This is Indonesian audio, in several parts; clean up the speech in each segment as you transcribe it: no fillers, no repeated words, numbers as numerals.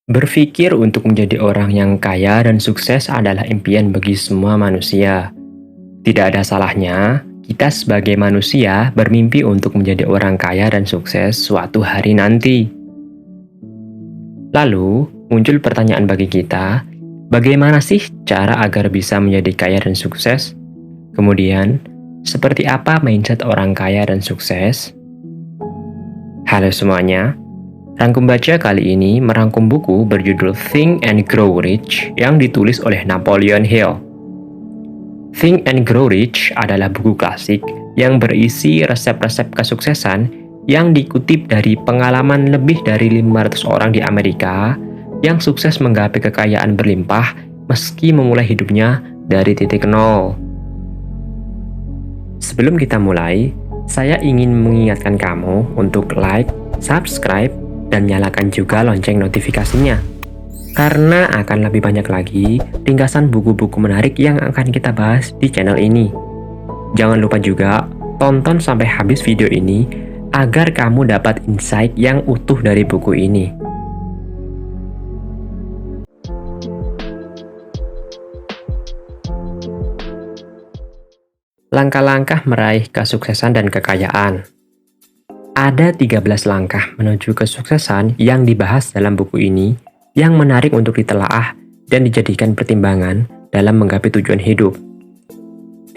Berpikir untuk menjadi orang yang kaya dan sukses adalah impian bagi semua manusia. Tidak ada salahnya kita sebagai manusia bermimpi untuk menjadi orang kaya dan sukses suatu hari nanti. Lalu, muncul pertanyaan bagi kita, bagaimana sih cara agar bisa menjadi kaya dan sukses? Kemudian, seperti apa mindset orang kaya dan sukses? Halo semuanya, Rangkum Baca kali ini merangkum buku berjudul Think and Grow Rich yang ditulis oleh Napoleon Hill. Think and Grow Rich adalah buku klasik yang berisi resep-resep kesuksesan yang dikutip dari pengalaman lebih dari 500 orang di Amerika yang sukses menggapai kekayaan berlimpah meski memulai hidupnya dari titik nol. Sebelum kita mulai, saya ingin mengingatkan kamu untuk like, subscribe, dan nyalakan juga lonceng notifikasinya. Karena akan lebih banyak lagi ringkasan buku-buku menarik yang akan kita bahas di channel ini. Jangan lupa juga tonton sampai habis video ini agar kamu dapat insight yang utuh dari buku ini. Langkah-langkah meraih kesuksesan dan kekayaan. Ada 13 langkah menuju kesuksesan yang dibahas dalam buku ini yang menarik untuk ditelaah dan dijadikan pertimbangan dalam menggapai tujuan hidup.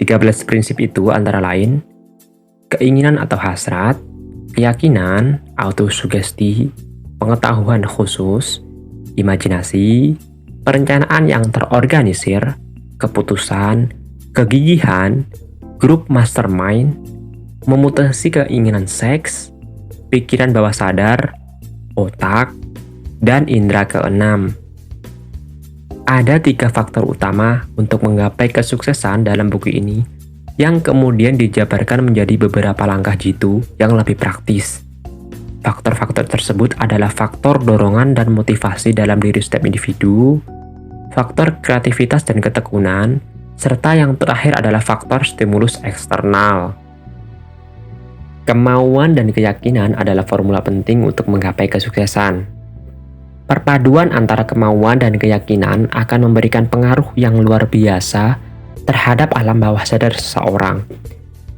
13 prinsip itu antara lain, keinginan atau hasrat, keyakinan, autosugesti, pengetahuan khusus, imajinasi, perencanaan yang terorganisir, keputusan, kegigihan, grup mastermind, memutasi keinginan seks, pikiran bawah sadar, otak, dan indera keenam. Ada 3 faktor utama untuk menggapai kesuksesan dalam buku ini yang kemudian dijabarkan menjadi beberapa langkah jitu yang lebih praktis. Faktor-faktor tersebut adalah faktor dorongan dan motivasi dalam diri setiap individu, faktor kreativitas dan ketekunan, serta yang terakhir adalah faktor stimulus eksternal. Kemauan dan keyakinan adalah formula penting untuk menggapai kesuksesan. Perpaduan antara kemauan dan keyakinan akan memberikan pengaruh yang luar biasa terhadap alam bawah sadar seseorang.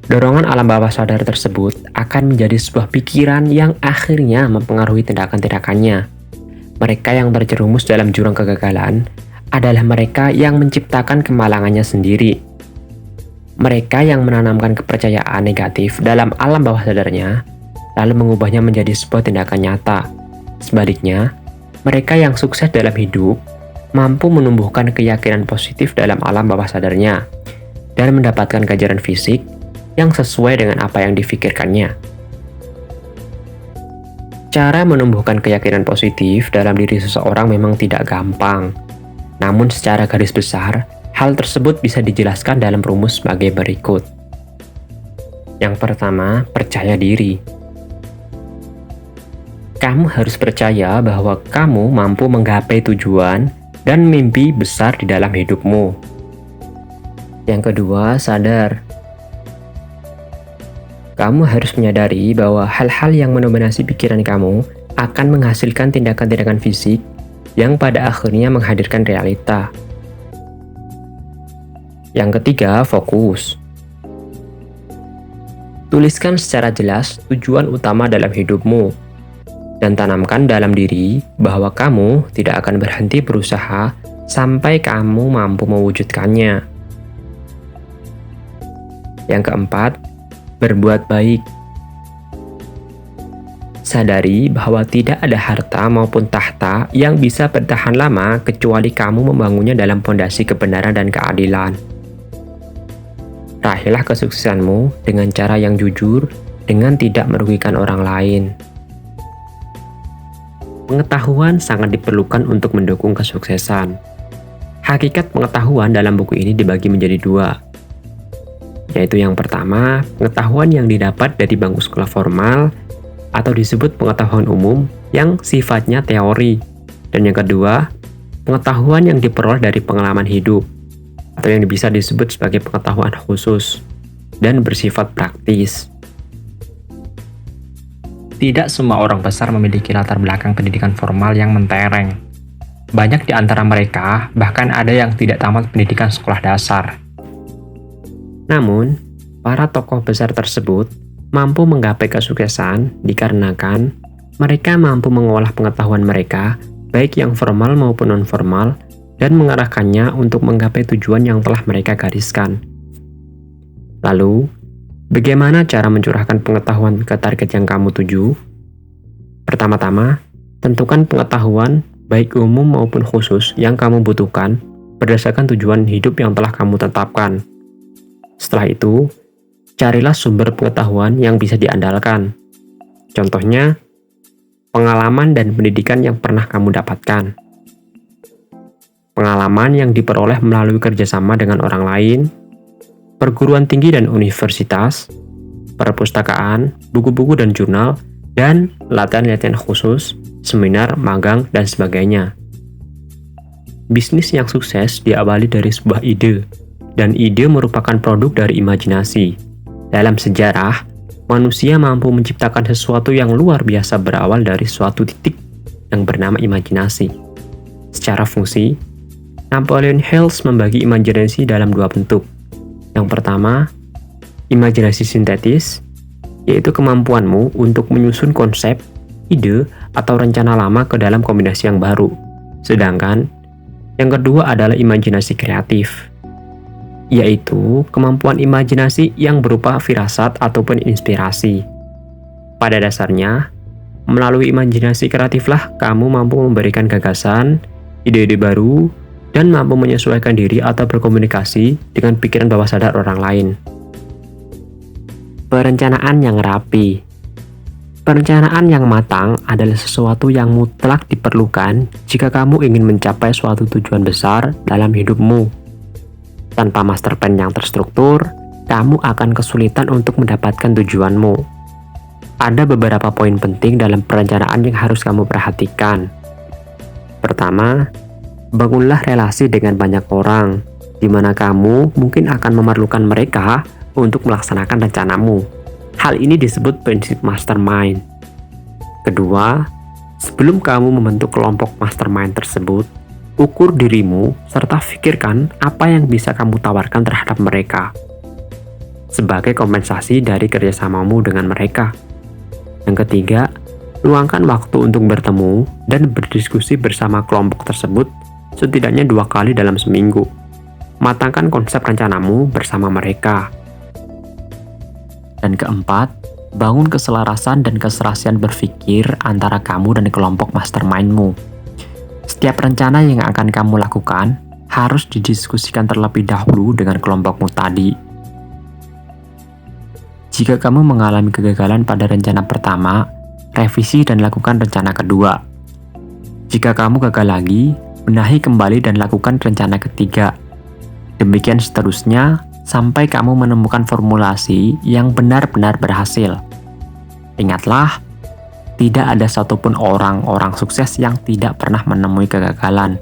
Dorongan alam bawah sadar tersebut akan menjadi sebuah pikiran yang akhirnya mempengaruhi tindakan-tindakannya. Mereka yang terjerumus dalam jurang kegagalan adalah mereka yang menciptakan kemalangannya sendiri. Mereka yang menanamkan kepercayaan negatif dalam alam bawah sadarnya, lalu mengubahnya menjadi sebuah tindakan nyata. Sebaliknya, mereka yang sukses dalam hidup mampu menumbuhkan keyakinan positif dalam alam bawah sadarnya dan mendapatkan ganjaran fisik yang sesuai dengan apa yang difikirkannya. Cara menumbuhkan keyakinan positif dalam diri seseorang memang tidak gampang. Namun secara garis besar, hal tersebut bisa dijelaskan dalam rumus sebagai berikut. Yang pertama, percaya diri. Kamu harus percaya bahwa kamu mampu menggapai tujuan dan mimpi besar di dalam hidupmu. Yang kedua, sadar. Kamu harus menyadari bahwa hal-hal yang mendominasi pikiran kamu akan menghasilkan tindakan-tindakan fisik yang pada akhirnya menghadirkan realita. Yang ketiga, fokus. Tuliskan secara jelas tujuan utama dalam hidupmu dan tanamkan dalam diri bahwa kamu tidak akan berhenti berusaha sampai kamu mampu mewujudkannya. Yang keempat, berbuat baik. Sadari bahwa tidak ada harta maupun tahta yang bisa bertahan lama kecuali kamu membangunnya dalam fondasi kebenaran dan keadilan. Raihlah kesuksesanmu dengan cara yang jujur, dengan tidak merugikan orang lain. Pengetahuan sangat diperlukan untuk mendukung kesuksesan. Hakikat pengetahuan dalam buku ini dibagi menjadi 2, yaitu yang pertama, pengetahuan yang didapat dari bangku sekolah formal atau disebut pengetahuan umum yang sifatnya teori, dan yang kedua, pengetahuan yang diperoleh dari pengalaman hidup atau yang bisa disebut sebagai pengetahuan khusus dan bersifat praktis. Tidak semua orang besar memiliki latar belakang pendidikan formal yang mentereng. Banyak di antara mereka bahkan ada yang tidak tamat pendidikan sekolah dasar. Namun, para tokoh besar tersebut mampu menggapai kesuksesan dikarenakan mereka mampu mengolah pengetahuan mereka, baik yang formal maupun non-formal, dan mengarahkannya untuk menggapai tujuan yang telah mereka gariskan. Lalu, bagaimana cara mencurahkan pengetahuan ke target yang kamu tuju? Pertama-tama, tentukan pengetahuan baik umum maupun khusus yang kamu butuhkan berdasarkan tujuan hidup yang telah kamu tetapkan. Setelah itu, carilah sumber pengetahuan yang bisa diandalkan. Contohnya, pengalaman dan pendidikan yang pernah kamu dapatkan. Pengalaman yang diperoleh melalui kerjasama dengan orang lain, perguruan tinggi dan universitas, perpustakaan, buku-buku dan jurnal, dan latihan-latihan khusus, seminar, magang, dan sebagainya. Bisnis yang sukses diawali dari sebuah ide, dan ide merupakan produk dari imajinasi. Dalam sejarah, manusia mampu menciptakan sesuatu yang luar biasa berawal dari suatu titik yang bernama imajinasi. Secara fungsi, Napoleon Hill membagi imajinasi dalam dua bentuk. Yang pertama, imajinasi sintetis, yaitu kemampuanmu untuk menyusun konsep, ide, atau rencana lama ke dalam kombinasi yang baru. Sedangkan, yang kedua adalah imajinasi kreatif, yaitu kemampuan imajinasi yang berupa firasat ataupun inspirasi. Pada dasarnya, melalui imajinasi kreatiflah kamu mampu memberikan gagasan, ide-ide baru, dan mampu menyesuaikan diri atau berkomunikasi dengan pikiran bawah sadar orang lain. Perencanaan yang rapi. Perencanaan yang matang adalah sesuatu yang mutlak diperlukan jika kamu ingin mencapai suatu tujuan besar dalam hidupmu. Tanpa master plan yang terstruktur, kamu akan kesulitan untuk mendapatkan tujuanmu. Ada beberapa poin penting dalam perencanaan yang harus kamu perhatikan. Pertama, bangunlah relasi dengan banyak orang, di mana kamu mungkin akan memerlukan mereka untuk melaksanakan rencanamu. Hal ini disebut prinsip mastermind. Kedua, sebelum kamu membentuk kelompok mastermind tersebut, ukur dirimu serta pikirkan apa yang bisa kamu tawarkan terhadap mereka sebagai kompensasi dari kerjasamamu dengan mereka. Yang ketiga, luangkan waktu untuk bertemu dan berdiskusi bersama kelompok tersebut setidaknya 2 kali dalam seminggu. Matangkan konsep rencanamu bersama mereka. Dan keempat, bangun keselarasan dan keserasian berpikir antara kamu dan kelompok mastermind-mu. Setiap rencana yang akan kamu lakukan harus didiskusikan terlebih dahulu dengan kelompokmu tadi. Jika kamu mengalami kegagalan pada rencana pertama, revisi dan lakukan rencana kedua. Jika kamu gagal lagi, benahi kembali dan lakukan rencana ketiga. Demikian seterusnya, sampai kamu menemukan formulasi yang benar-benar berhasil. Ingatlah, tidak ada satupun orang sukses yang tidak pernah menemui kegagalan.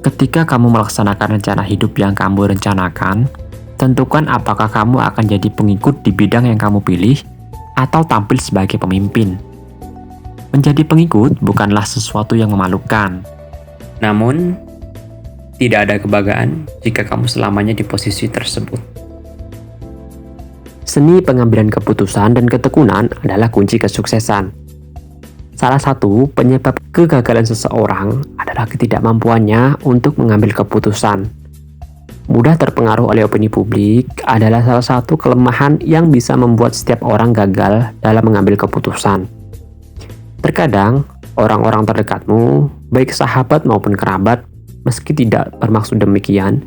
Ketika kamu melaksanakan rencana hidup yang kamu rencanakan, tentukan apakah kamu akan jadi pengikut di bidang yang kamu pilih atau tampil sebagai pemimpin. Menjadi pengikut bukanlah sesuatu yang memalukan. Namun, tidak ada kebanggaan jika kamu selamanya di posisi tersebut. Seni pengambilan keputusan dan ketekunan adalah kunci kesuksesan. Salah satu penyebab kegagalan seseorang adalah ketidakmampuannya untuk mengambil keputusan. Mudah terpengaruh oleh opini publik adalah salah satu kelemahan yang bisa membuat setiap orang gagal dalam mengambil keputusan. Terkadang, orang-orang terdekatmu, baik sahabat maupun kerabat, meski tidak bermaksud demikian,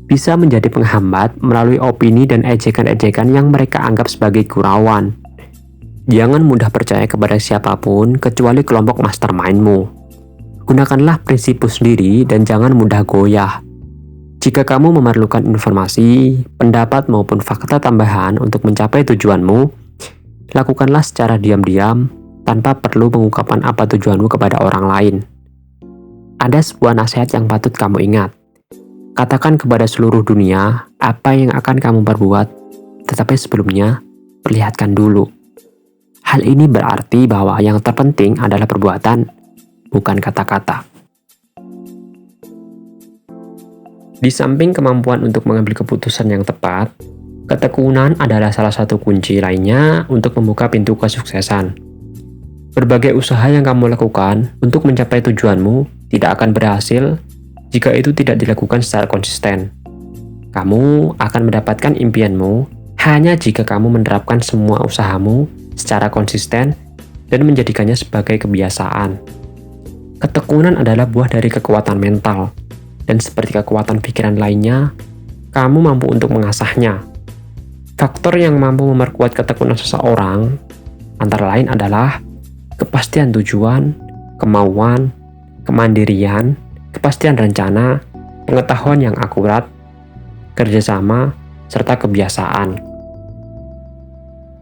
bisa menjadi penghambat melalui opini dan ejekan-ejekan yang mereka anggap sebagai gurauan. Jangan mudah percaya kepada siapapun kecuali kelompok mastermind-mu. Gunakanlah prinsipmu sendiri dan jangan mudah goyah. Jika kamu memerlukan informasi, pendapat maupun fakta tambahan untuk mencapai tujuanmu, lakukanlah secara diam-diam tanpa perlu mengungkapkan apa tujuanmu kepada orang lain. Ada sebuah nasihat yang patut kamu ingat. Katakan kepada seluruh dunia apa yang akan kamu perbuat, tetapi sebelumnya, perlihatkan dulu. Hal ini berarti bahwa yang terpenting adalah perbuatan, bukan kata-kata. Di samping kemampuan untuk mengambil keputusan yang tepat, ketekunan adalah salah satu kunci lainnya untuk membuka pintu kesuksesan. Berbagai usaha yang kamu lakukan untuk mencapai tujuanmu tidak akan berhasil jika itu tidak dilakukan secara konsisten. Kamu akan mendapatkan impianmu hanya jika kamu menerapkan semua usahamu secara konsisten dan menjadikannya sebagai kebiasaan. Ketekunan adalah buah dari kekuatan mental, dan seperti kekuatan pikiran lainnya, kamu mampu untuk mengasahnya. Faktor yang mampu memperkuat ketekunan seseorang antara lain adalah kepastian tujuan, kemauan, kemandirian, kepastian rencana, pengetahuan yang akurat, kerjasama, serta kebiasaan.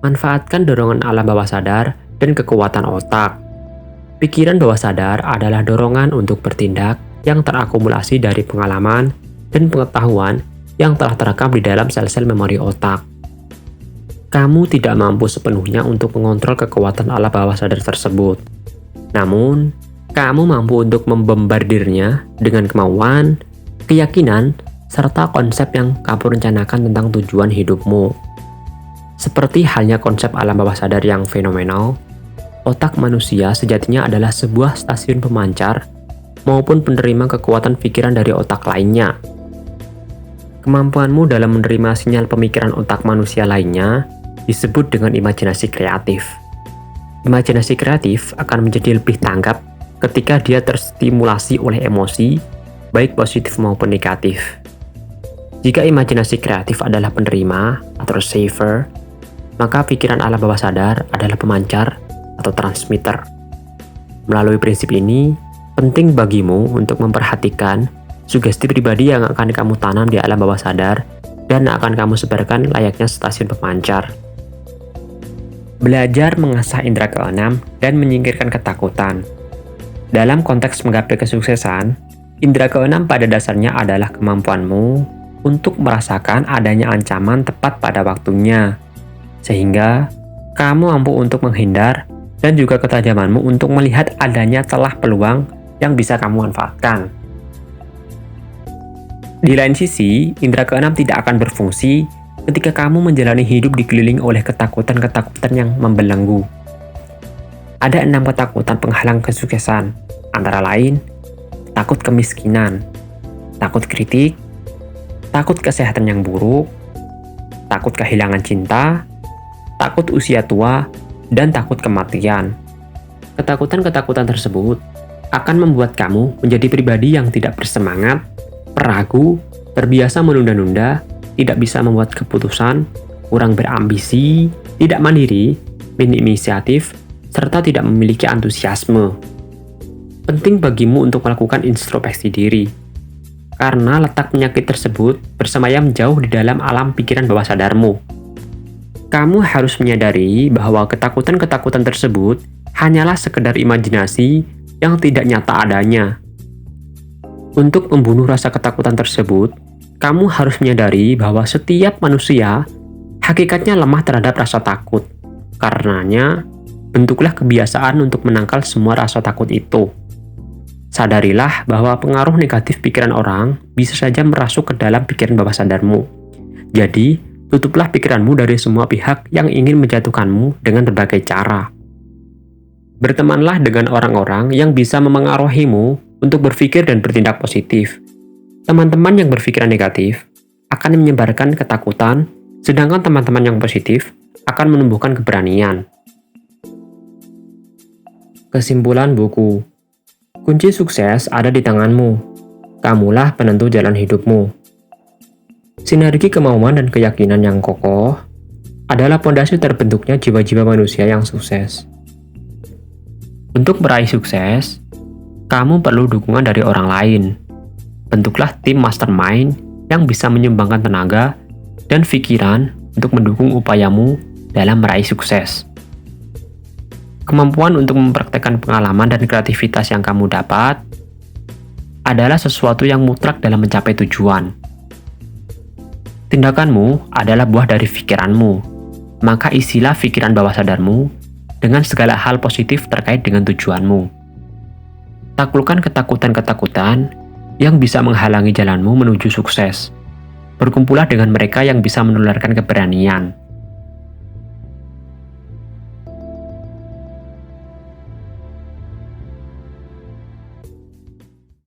Manfaatkan dorongan alam bawah sadar dan kekuatan otak. Pikiran bawah sadar adalah dorongan untuk bertindak yang terakumulasi dari pengalaman dan pengetahuan yang telah terekam di dalam sel-sel memori otak. Kamu tidak mampu sepenuhnya untuk mengontrol kekuatan alam bawah sadar tersebut. Namun, kamu mampu untuk membombardirnya dengan kemauan, keyakinan, serta konsep yang kamu rencanakan tentang tujuan hidupmu. Seperti halnya konsep alam bawah sadar yang fenomenal, otak manusia sejatinya adalah sebuah stasiun pemancar maupun penerima kekuatan pikiran dari otak lainnya. Kemampuanmu dalam menerima sinyal pemikiran otak manusia lainnya disebut dengan imajinasi kreatif. Imajinasi kreatif akan menjadi lebih tanggap ketika dia terstimulasi oleh emosi, baik positif maupun negatif. Jika imajinasi kreatif adalah penerima atau receiver, maka pikiran alam bawah sadar adalah pemancar atau transmitter. Melalui prinsip ini, penting bagimu untuk memperhatikan sugesti pribadi yang akan kamu tanam di alam bawah sadar dan akan kamu sebarkan layaknya stasiun pemancar. Belajar mengasah indera keenam dan menyingkirkan ketakutan. Dalam konteks menggapai kesuksesan, indera keenam pada dasarnya adalah kemampuanmu untuk merasakan adanya ancaman tepat pada waktunya, sehingga kamu mampu untuk menghindar dan juga ketajamanmu untuk melihat adanya celah peluang yang bisa kamu manfaatkan. Di lain sisi, indera keenam tidak akan berfungsi ketika kamu menjalani hidup dikelilingi oleh ketakutan-ketakutan yang membelenggu. Ada 6 ketakutan penghalang kesuksesan, antara lain takut kemiskinan, takut kritik, takut kesehatan yang buruk, takut kehilangan cinta, takut usia tua, dan takut kematian. Ketakutan-ketakutan tersebut akan membuat kamu menjadi pribadi yang tidak bersemangat, ragu, terbiasa menunda-nunda, tidak bisa membuat keputusan, kurang berambisi, tidak mandiri, minim inisiatif, serta tidak memiliki antusiasme. Penting bagimu untuk melakukan introspeksi diri, karena letak penyakit tersebut bersemayam jauh di dalam alam pikiran bawah sadarmu. Kamu harus menyadari bahwa ketakutan-ketakutan tersebut hanyalah sekedar imajinasi yang tidak nyata adanya. Untuk membunuh rasa ketakutan tersebut, kamu harus menyadari bahwa setiap manusia hakikatnya lemah terhadap rasa takut. Karenanya, bentuklah kebiasaan untuk menangkal semua rasa takut itu. Sadarilah bahwa pengaruh negatif pikiran orang bisa saja merasuk ke dalam pikiran bawah sadarmu. Jadi, tutuplah pikiranmu dari semua pihak yang ingin menjatuhkanmu dengan berbagai cara. Bertemanlah dengan orang-orang yang bisa memengaruhimu untuk berpikir dan bertindak positif. Teman-teman yang berpikiran negatif akan menyebarkan ketakutan, sedangkan teman-teman yang positif akan menumbuhkan keberanian. Kesimpulan buku: kunci sukses ada di tanganmu. Kamulah penentu jalan hidupmu. Sinergi kemauan dan keyakinan yang kokoh adalah pondasi terbentuknya jiwa-jiwa manusia yang sukses. Untuk meraih sukses, kamu perlu dukungan dari orang lain. Bentuklah tim mastermind yang bisa menyumbangkan tenaga dan pikiran untuk mendukung upayamu dalam meraih sukses. Kemampuan untuk mempraktekkan pengalaman dan kreativitas yang kamu dapat adalah sesuatu yang mutlak dalam mencapai tujuan. Tindakanmu adalah buah dari pikiranmu, maka isilah pikiran bawah sadarmu dengan segala hal positif terkait dengan tujuanmu. Taklukkan ketakutan-ketakutan yang bisa menghalangi jalanmu menuju sukses. Berkumpullah dengan mereka yang bisa menularkan keberanian,